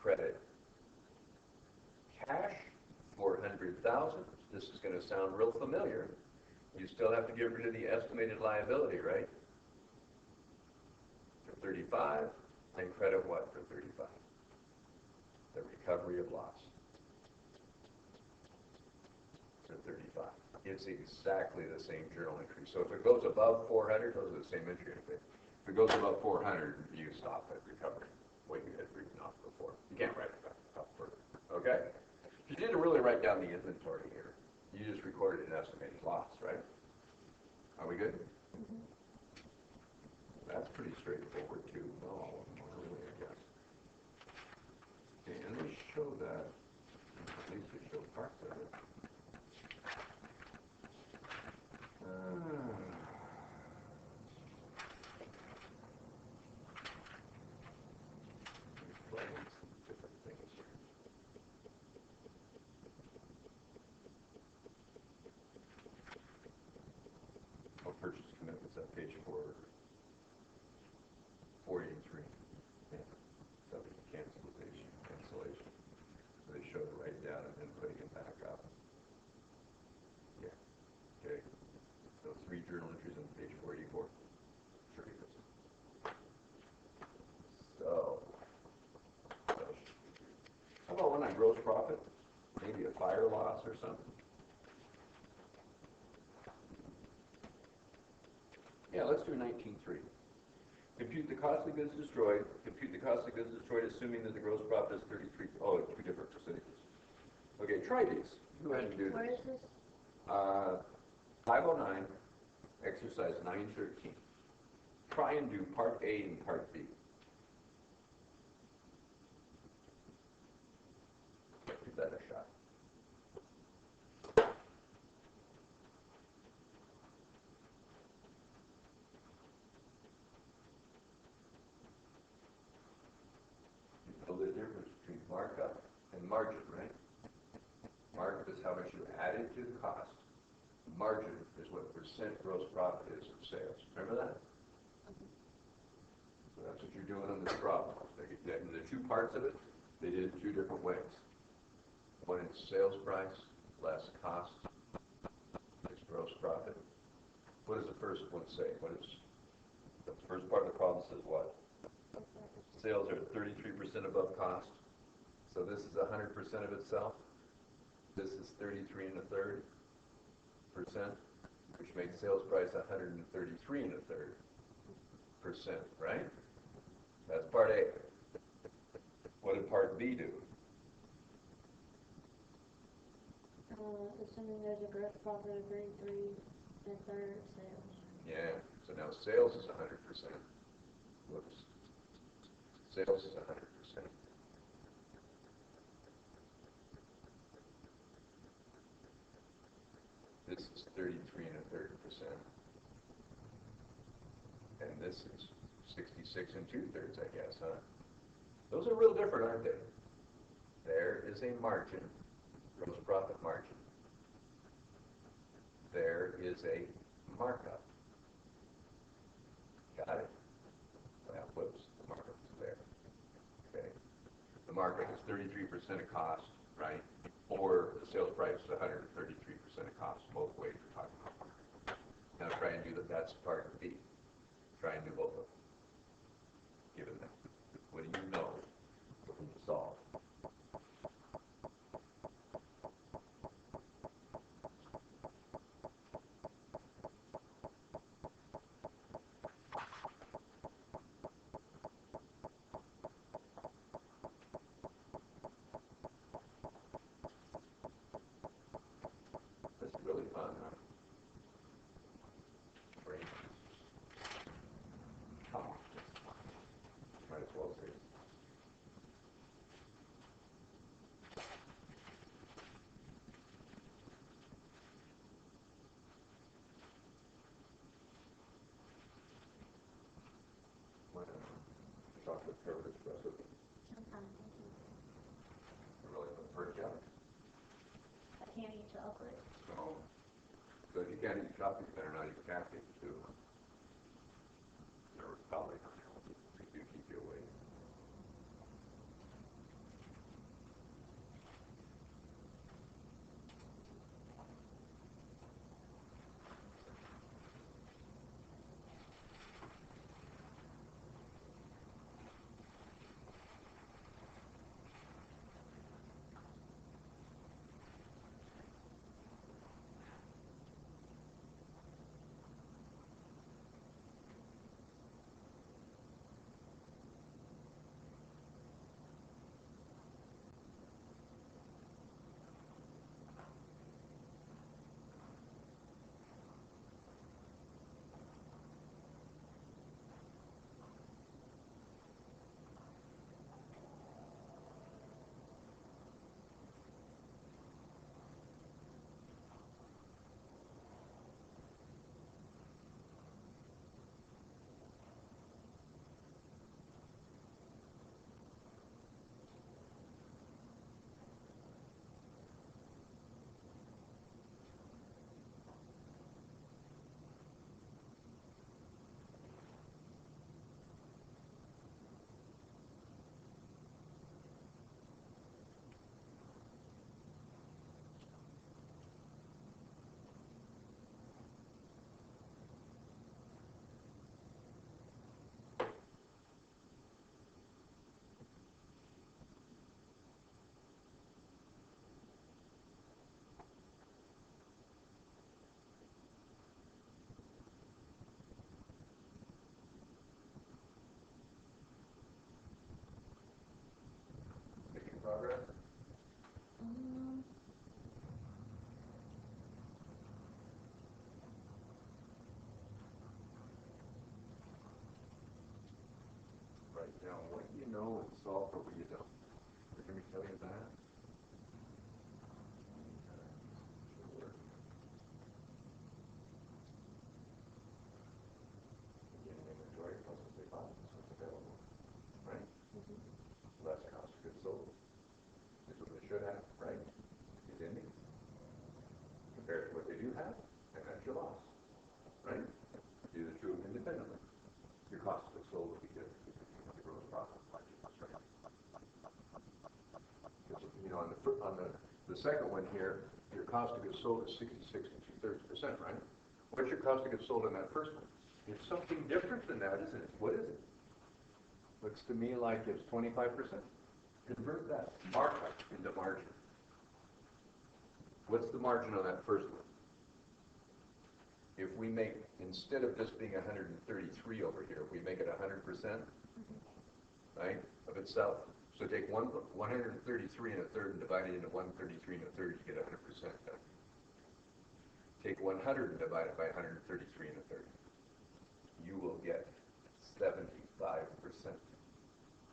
Credit cash, 400,000. This is going to sound real familiar. You still have to get rid of the estimated liability, right? For 35, and credit what for 35? The recovery of loss. For 35. It's exactly the same journal entry. So if it goes above 400, those are the same entry. If it goes above 400, you stop at recovery. What you had written off before. You can't write it up further. Okay? You didn't really write down the inventory here. You just recorded an estimated loss, right? Are we good? Mm-hmm. That's pretty straightforward too. Well, all of them are really, I guess. Okay, and they show that. At least they show parts of it. Different things here. Oh, purchase commitments at page 483. Yeah. Subject to cancellation. So they showed it right down and then putting it back up. Yeah. Okay. So 3 journal entries on page 484. Sure he does. So, how about one on gross profit? Maybe a fire loss or something? Yeah, let's do 19.3. Compute the cost of goods destroyed. Compute the cost of goods destroyed, assuming that the gross profit is 33. Oh, 2 different percentages. Okay, try these. Go ahead and do this. Where is this? 509, exercise 913. Try and do part A and part B. Give that a shot. gross profit is of sales. Remember that? So that's what you're doing on this problem. And the two parts of it, they did it two different ways. One is sales price less cost is gross profit. What does the first one say? What is the first part of the problem says what? Sales are 33% above cost. So this is 100% of itself. This is 33 and a third percent, which makes sales price 133 and a third percent, right? That's part A. What did part B do? Assuming there's a gross profit of 33 and a third sales. Yeah, so now sales is 100%. Whoops. Sales is 100%. This is 33 and a third percent. And this is 66 and 2/3, I guess, huh? Those are real different, aren't they? There is a margin, gross profit margin. There is a markup. Got it? Well, whoops, the markup is there. Okay. The markup is 33% of cost, right? Or the sales price is 133% of cost, both ways we're talking about markup. Now try and do that, that's part B. Try and do both of them. Given that. What do you know when you solve? This is really fun, huh? Great. Come on. Might as well say it. Chocolate covered espresso beans. Thank you. You're really looking for a job. I can't eat chocolate. So if you can't eat chocolate, you better not eat caffeine too. Or probably do keep you awake. Making progress? Write down what you know and solve for what you don't. You're going to tell you that? Should work. Beginning inventory plus what they bought, that's what's available. Right? Less cost of goods sold. Is what they should have, right? Is ending. Compared to what they do have, and that's your loss. The second one here, your cost of goods sold is 66 and 2/3%, right? What's your cost of goods sold in that first one? It's something different than that, isn't it? What is it? Looks to me like it's 25%. Convert that markup into margin. What's the margin on that first one? If we make, instead of this being 133 over here, we make it 100%, right, of itself. So take 133 1/3 and divide it into 133 1/3, you get 100% done. Take 100 and divide it by 133 1/3. You will get 75%.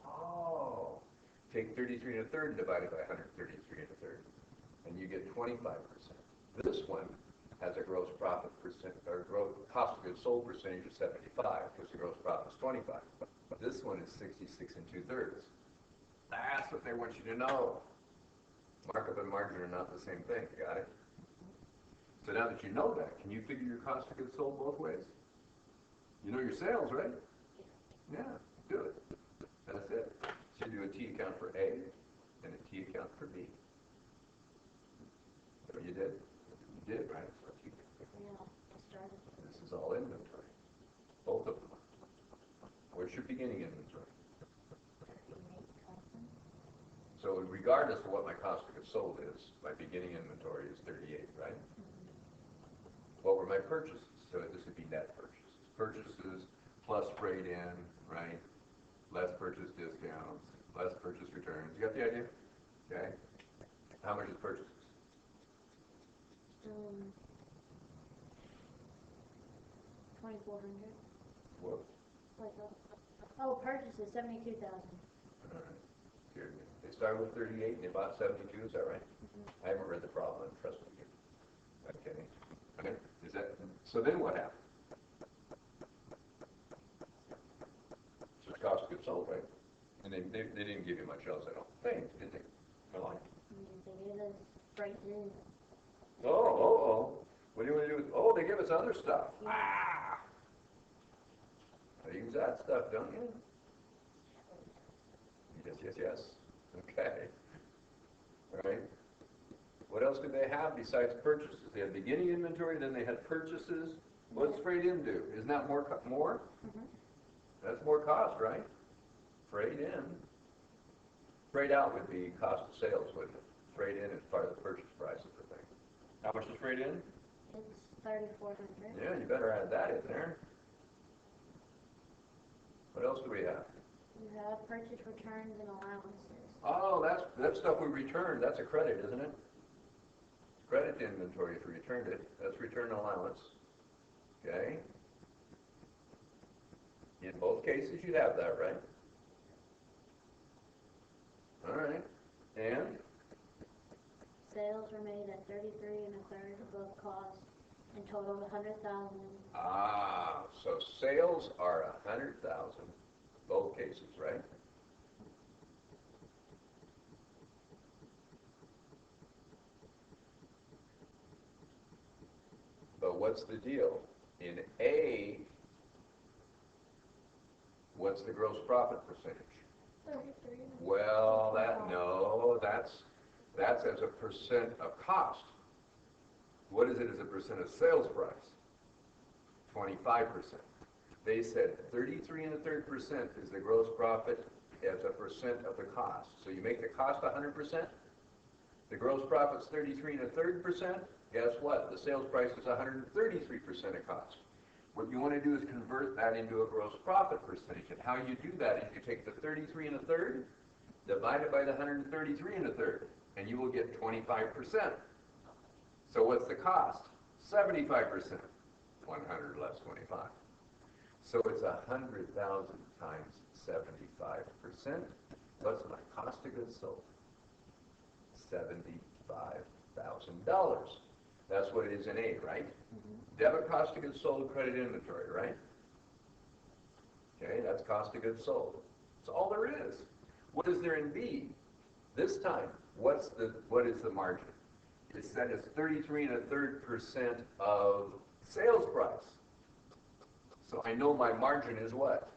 Oh. Take 33 1/3 and divide it by 133 1/3, and you get 25%. This one has a gross profit percent, or cost of goods sold percentage of 75, because the gross profit is 25. This one is 66 and 2/3. That's what they want you to know. Markup and margin are not the same thing, got it? So now that you know that, can you figure your cost of goods sold both ways? You know your sales, right? Yeah, do it. That's it. So you do a T account for A and a T account for B. That's what you did? You did, right? Yeah, I started. This is all inventory. Both of them. Where's your beginning inventory? So regardless of what my cost of goods sold is, my beginning inventory is 38, right? What were my purchases? So this would be net purchases. Purchases plus freight in, right? Less purchase discounts, less purchase returns. You got the idea? Okay. How much is purchases? 2,400. Whoa. Like purchases 72,000. All right. Here, they started with 38 and they bought 72. Is that right? Mm-hmm. I haven't read the problem. I'm trusting you. Okay. Okay. Is that so? Then what happened? So it's cost of goods sold, right? And they didn't give you much else, I don't think, did they? No. They gave us freight in. Oh. What do you want to do with? Oh, they give us other stuff. Yeah. Ah. They use that stuff, don't you? Yes. Okay. All right. What else did they have besides purchases? They had beginning inventory, then they had purchases. What does freight in do? Isn't that more? Mm-hmm. That's more cost, right? Freight in. Freight out would be cost of sales, wouldn't it? Freight in is part of the purchase price of the thing. How much is freight in? It's 3,400. Yeah, you better add that in there. What else do we have? You have purchase returns and allowances. Oh, that's stuff we returned. That's a credit, isn't it? Credit to inventory if we returned it. That's return allowance. Okay. In both cases, you'd have that, right? All right. And? Sales were made at 33 1/3 above cost and totaled 100,000. Ah, so sales are 100,000, both cases, right? But what's the deal? In A, what's the gross profit percentage? 33. Well, that's as a percent of cost. What is it as a percent of sales price? 25%. They said 33 1/3% is the gross profit as a percent of the cost. So you make the cost 100%. The gross profit's 33 1/3%. Guess what? The sales price is 133% of cost. What you want to do is convert that into a gross profit percentage. And how you do that is you take the 33 1/3, divide it by the 133 1/3, and you will get 25%. So what's the cost? 75%. 100 less 25. So it's 100,000 times 75%. What's my cost of goods sold? $75,000. That's what it is in A, right? Mm-hmm. Debit cost of goods sold, credit inventory, right? Okay, that's cost of goods sold. That's all there is. What is there in B? This time, what is the margin? It's set as 33 1/3% of sales price. So I know my margin is what?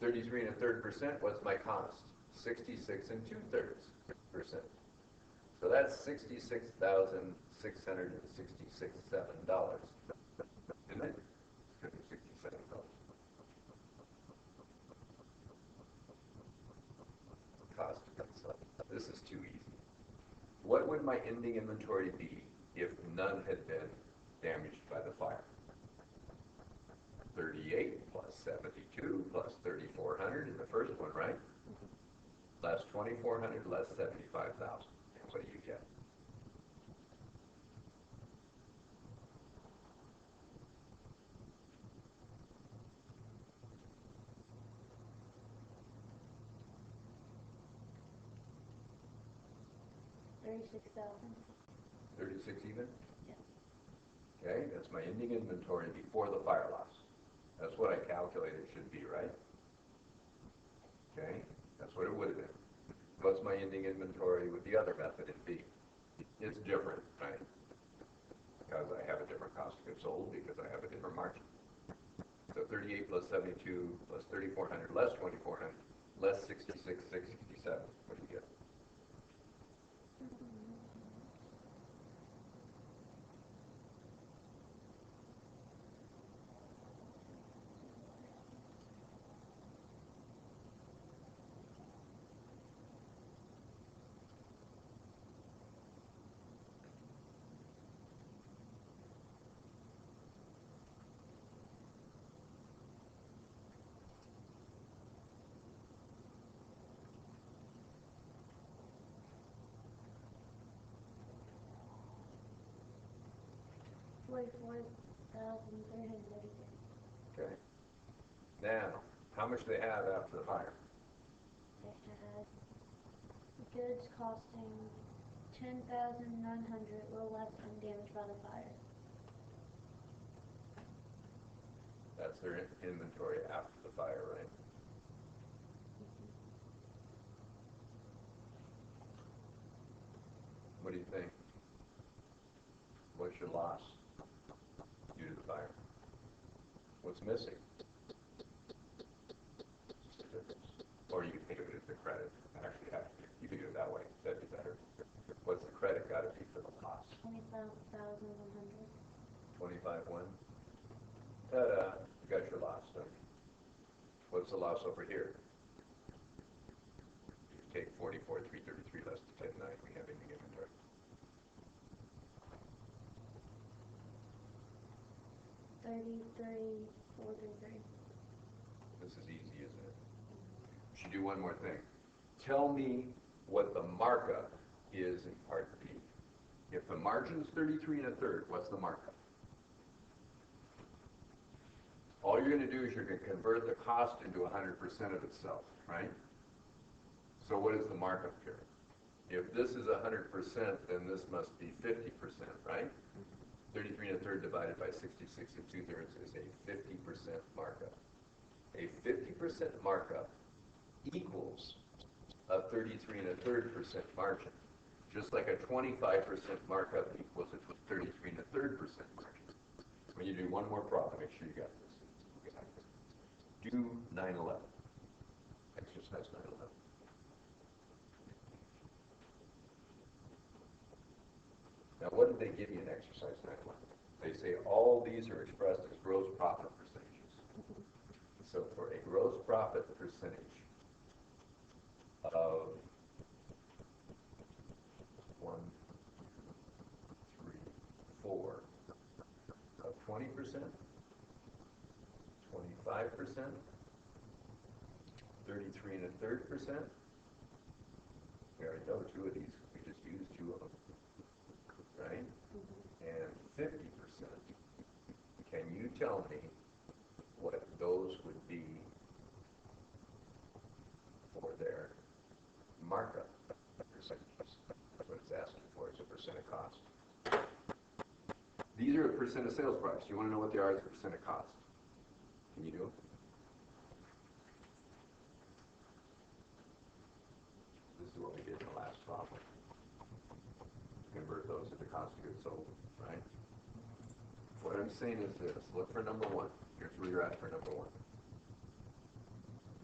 33 1/3%. What's my cost? 66 2/3%. So that's $66,667, isn't it? It's gonna be $67. Cost of goods sold. This is too easy. What would my ending inventory be if none had been damaged by the fire? 38 plus 72 plus 3,400 in the first one, right? Less 2,400 less 75,000. What do you get? $36,000. 36 even? Yes. Okay, that's my ending inventory before the fire loss. That's what I calculated it should be, right? Okay, that's what it would have been. What's my ending inventory with the other method in B? It's different, right? Because I have a different cost of goods sold because I have a different margin. So 38 plus 72 plus 3,400 less 2,400 less 66,667. What do you get? $44,333. Okay. Now, how much do they have after the fire? They had goods costing $10,900, a little less than damaged by the fire. That's their inventory after the fire, right? What do you think? What's your loss due to the fire? What's missing? Or you can think of it as the credit. Actually, you can do it that way. That'd be better. What's the credit got to be for the loss? 25,100. 25,1. Ta-da! You got your loss, don't you? What's the loss over here? You take 44,333 less the 10,9 we have in the inventory. 33,433. This is easy, isn't it? We should do one more thing. Tell me what the markup is in part B. If the margin's 33 1/3, what's the markup? All you're going to do is you're going to convert the cost into 100% of itself, right? So what is the markup here? If this is 100%, then this must be 50%, right? 33 1/3 divided by 66 2/3 is a 50% markup. A 50% markup equals a 33 1/3% margin, just like a 25% markup equals a 33 1/3% margin. When you do one more problem, make sure you got this. Do 9/11. Exercise 9/11. Now, what did they give you in exercise 9/11? They say all these are expressed as gross profit percentages. So for a gross profit percentage of 1, 2, 3, 4 of 20%, 25%, 33 1/3%. We already know two of these. We just used two of them, right? And 50%. Can you tell me what those would be for their markup percentages? That's what it's asking for. It's a percent of cost. These are a percent of sales price. You want to know what they are as a percent of cost? Can you do it? This is what we did in the last problem. Convert those into cost of goods sold, right? What I'm saying is this. Look for number one. Here's where you're at for number one.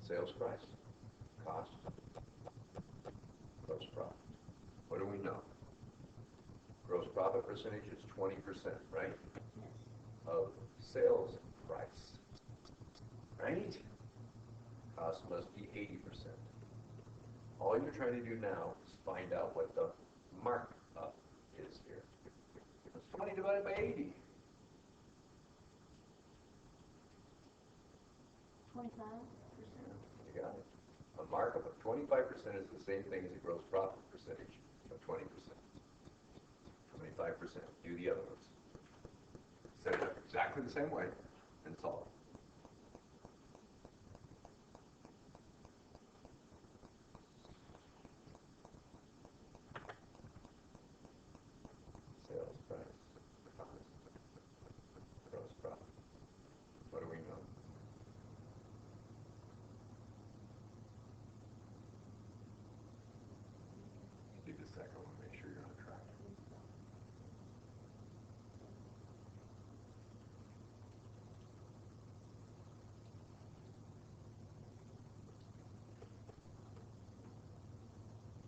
Sales price, cost, gross profit. What do we know? gross profit percentage is 20%, right? Yes. Of sales price, right? Cost must be 80%. All you're trying to do now is find out what the markup is here. It's 20 divided by 80. 25%. You got it. A markup of 25% is the same thing as a gross profit percentage of 20%. 25%. Do the other ones. Set it up exactly the same way and solve. Sales price, cost, gross profit. What do we know? Do the second one, make sure you're on track.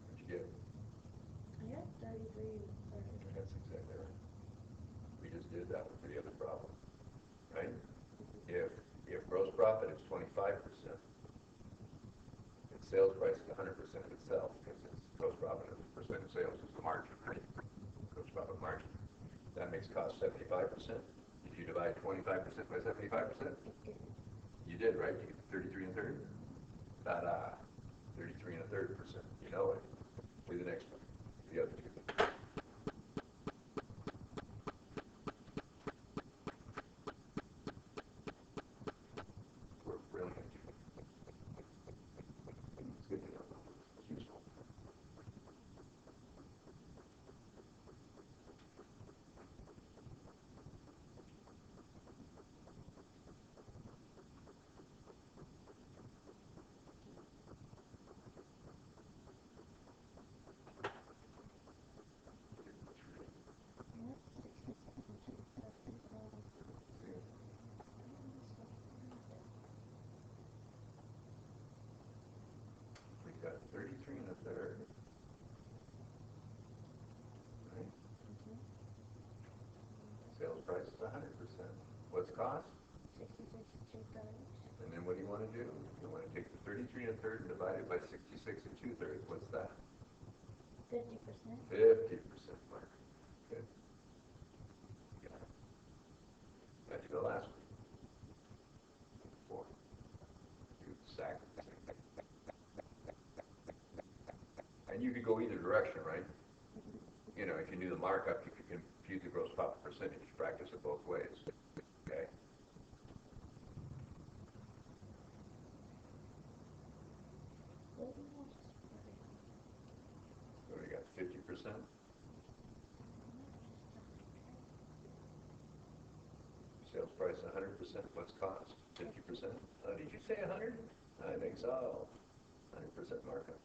What'd you get? I got 33 and 30. That's exactly right. We just did that one for the other problem, right? If gross profit is 25%, its sales price is 100% of itself, because it's gross profit as a percent of sales is the margin, right? Gross profit margin. That makes cost 75%. Did you divide 25% by 75%? You did, right? You get 33 and a third. Ta-da! 33 and a third percent. You know it. Do the next one. The other two. We're brilliant. It's good to know. It's useful. We've got 33 and a third. Right? Sales price is 100%. What's cost? 66 and 2/3. And then what do you want to do? You want to take the 33 and a third and divide it by 66 and 2/3. What's that? 50%. 50%, Mark. Good. You got it. Now do the last one. 4. Do exactly the same thing. And you could go either direction, right? You know, if you do the markup, you could compute the gross profit percentage. Practice it both ways. Okay? So we got 50%. Sales price 100%. What's cost? 50%. Did you say 100? I think so. 100% markup.